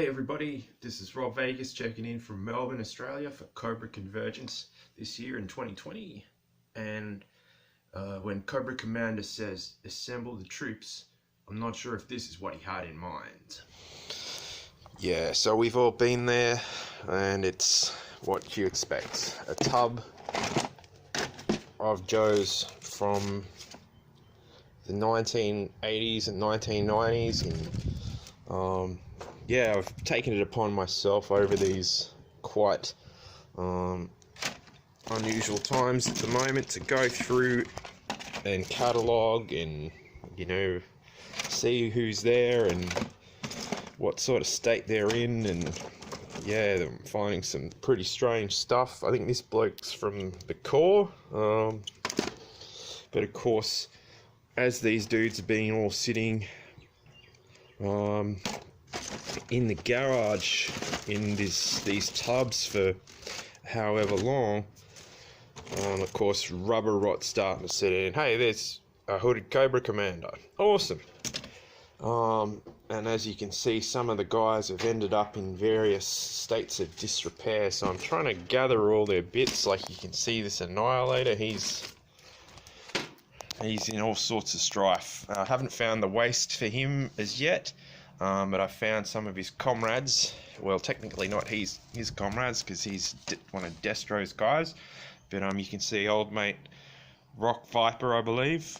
Hey everybody, this is Rob Vegas checking in from Melbourne, Australia for Cobra Convergence this year in 2020. And when Cobra Commander says assemble the troops, I'm not sure if this is what he had in mind. Yeah, so we've all been there, and it's what you expect. A tub of Joes from the 1980s and 1990s, and yeah, I've taken it upon myself over these quite unusual times at the moment to go through and catalogue and, see who's there and what sort of state they're in, and yeah, I'm finding some pretty strange stuff. I think this bloke's from the Corps, but of course, as these dudes have been all sitting in the garage in these tubs for however long, of course, rubber rot's starting to set in. Hey, there's a hooded Cobra Commander. Awesome. And as you can see, some of the guys have ended up in various states of disrepair, so I'm trying to gather all their bits. Like you can see this Annihilator, he's in all sorts of strife. I haven't found the waste for him as yet, but I found some of his comrades. Well, technically not his comrades, because he's one of Destro's guys, but you can see old mate Rock Viper, I believe.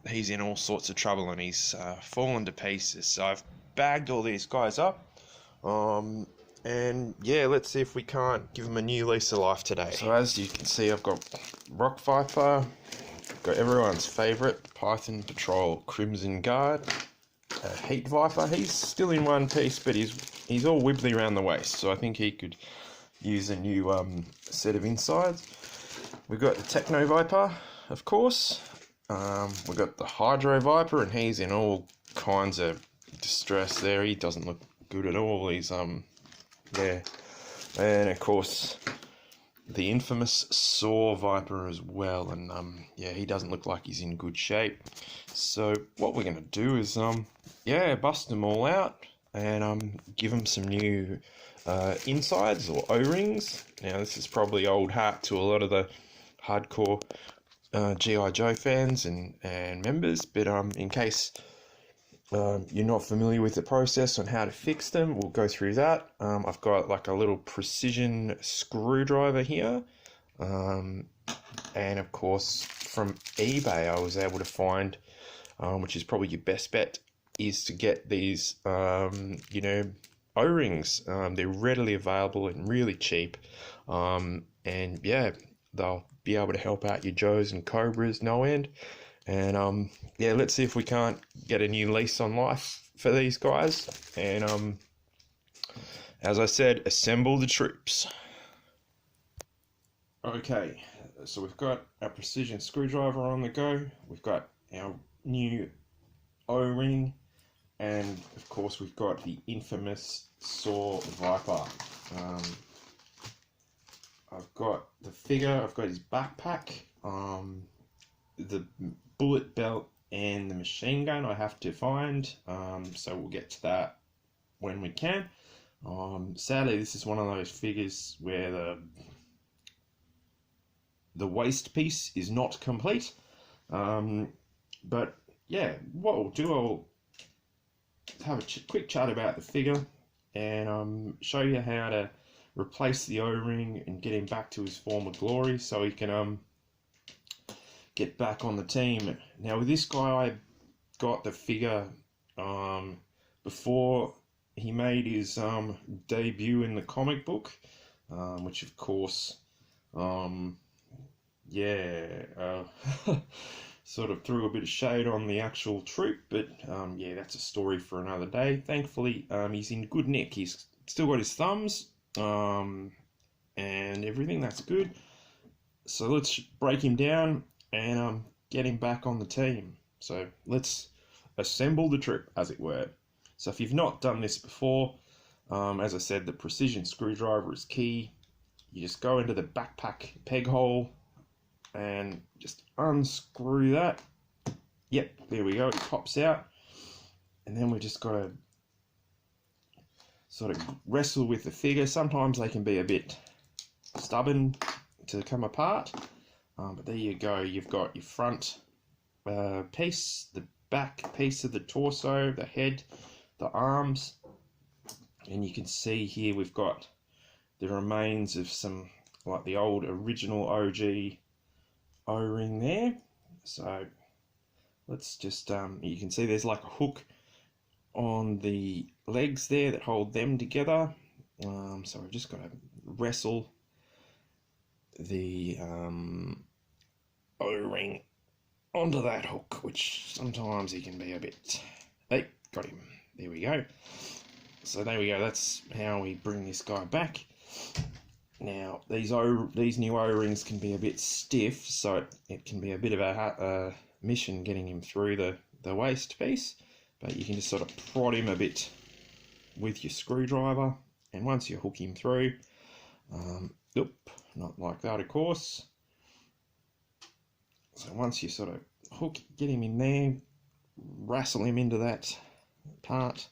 He's in all sorts of trouble and he's fallen to pieces. So I've bagged all these guys up, and yeah, let's see if we can't give them a new lease of life today. So as you can see, I've got Rock Viper, got everyone's favourite Python Patrol Crimson Guard, Heat Viper. He's still in one piece, but he's all wibbly around the waist, so I think he could use a new set of insides. We've got the Techno Viper, of course. We've got the Hydro Viper, and he's in all kinds of distress there. He doesn't look good at all. He's there. And of course, the infamous Saw Viper as well. And yeah, he doesn't look like he's in good shape. So what we're going to do is bust them all out and give them some new insides or O-rings. Now this is probably old hat to a lot of the hardcore G.I. Joe fans and members, but in case you're not familiar with the process on how to fix them, we'll go through that. I've got like a little precision screwdriver here, and of course from eBay I was able to find, which is probably your best bet, is to get these O-rings. They're readily available and really cheap, and yeah, they'll be able to help out your Joes and Cobras no end. And yeah, let's see if we can't get a new lease on life for these guys. And as I said, assemble the troops. Okay, so we've got our precision screwdriver on the go. We've got our new O-ring, and of course we've got the infamous Saw Viper. I've got the figure, I've got his backpack, the bullet belt and the machine gun I have to find, so we'll get to that when we can. Sadly, this is one of those figures where the waist piece is not complete, but yeah, what we'll do, I'll have a quick chat about the figure and show you how to replace the O-ring and get him back to his former glory so he can get back on the team. Now with this guy, I got the figure before he made his debut in the comic book, which of course sort of threw a bit of shade on the actual troop, but yeah, that's a story for another day. Thankfully, he's in good nick. He's still got his thumbs and everything. That's good. So let's break him down and get him back on the team. So let's assemble the troop, as it were. So if you've not done this before, as I said, the precision screwdriver is key. You just go into the backpack peg hole and just unscrew that. Yep, there we go, it pops out. And then we just got to sort of wrestle with the figure. Sometimes they can be a bit stubborn to come apart, but there you go. You've got your front piece, the back piece of the torso, the head, the arms, and you can see here we've got the remains of some, like the old original OG O-ring there. So let's just, you can see there's like a hook on the legs there that hold them together. So we've just got to wrestle the O-ring onto that hook, which sometimes he can be a bit... Hey, got him. There we go. So there we go. That's how we bring this guy back. Now, these new O-rings can be a bit stiff, so it can be a bit of a mission getting him through the waist piece, but you can just sort of prod him a bit with your screwdriver, and once you hook him through, not like that, of course. So once you sort of get him in there, wrestle him into that part,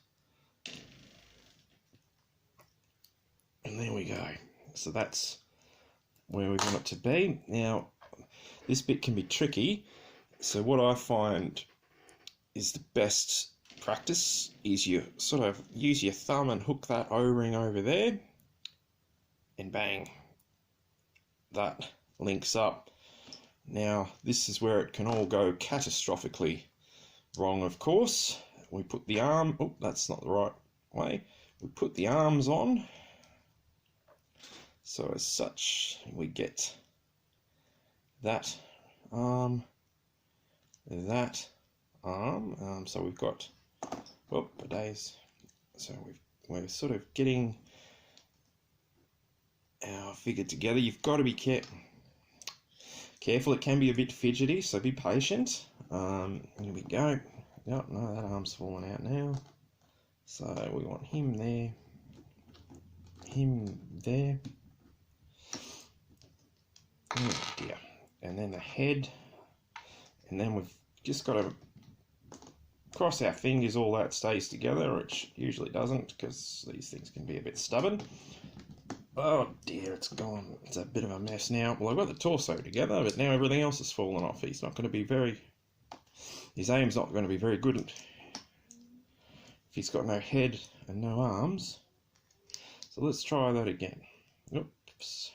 and there we go. So that's where we want it to be. Now, this bit can be tricky. So what I find is the best practice is you sort of use your thumb and hook that O-ring over there, and bang, that links up. Now, this is where it can all go catastrophically wrong, of course. We put the arm, oh, that's not the right way. We put the arms on. So as such, we get that arm, that arm. So we've got, so we're sort of getting our figure together. You've got to be careful. It can be a bit fidgety, so be patient. Here we go. No, that arm's falling out now. So we want him there, him there. Oh dear. And then the head, and then we've just got to cross our fingers all that stays together, which usually doesn't because these things can be a bit stubborn. Oh dear, it's gone. It's a bit of a mess now. Well, I've got the torso together, but now everything else has fallen off. He's not going to be his aim's not going to be very good if he's got no head and no arms. So let's try that again. Oops.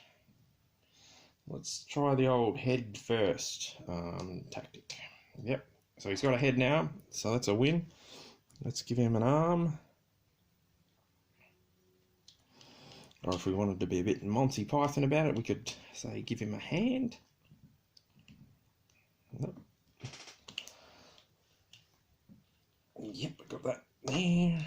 Let's try the old head first tactic. Yep, so he's got a head now, so that's a win. Let's give him an arm. Or if we wanted to be a bit Monty Python about it, we could say give him a hand. Nope. Yep, I got that there.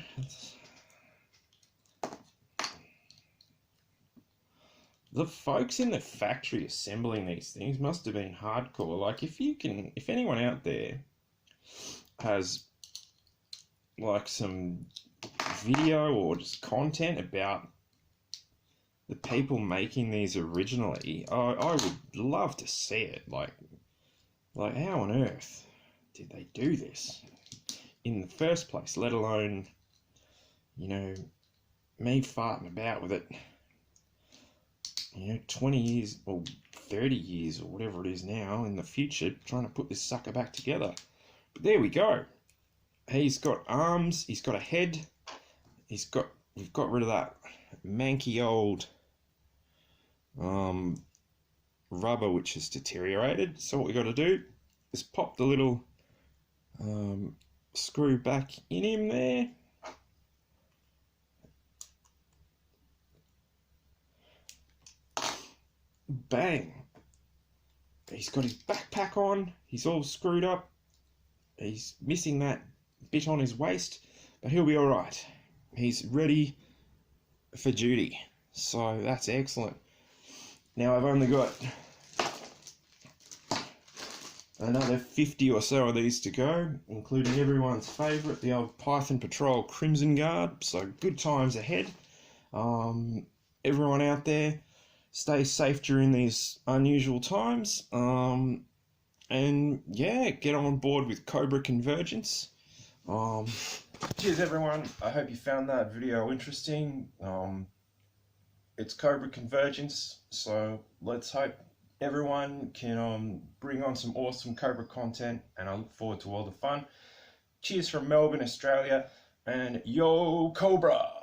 The folks in the factory assembling these things must have been hardcore. Like, if anyone out there has like some video or just content about the people making these originally, I would love to see it. Like how on earth did they do this in the first place, let alone, you know, me farting about with it, 20 years or 30 years or whatever it is now in the future, trying to put this sucker back together. But there we go. He's got arms, he's got a head, we've got rid of that manky old rubber which has deteriorated. So what we got to do is pop the little screw back in him there. Bang! He's got his backpack on, he's all screwed up, he's missing that bit on his waist, but he'll be alright. He's ready for duty, so that's excellent. Now I've only got another 50 or so of these to go, including everyone's favourite, the old Python Patrol Crimson Guard, so good times ahead. Everyone out there, stay safe during these unusual times, and yeah, get on board with Cobra Convergence. Cheers everyone, I hope you found that video interesting. It's Cobra Convergence, so let's hope everyone can bring on some awesome Cobra content, and I look forward to all the fun. Cheers from Melbourne, Australia, and yo Cobra!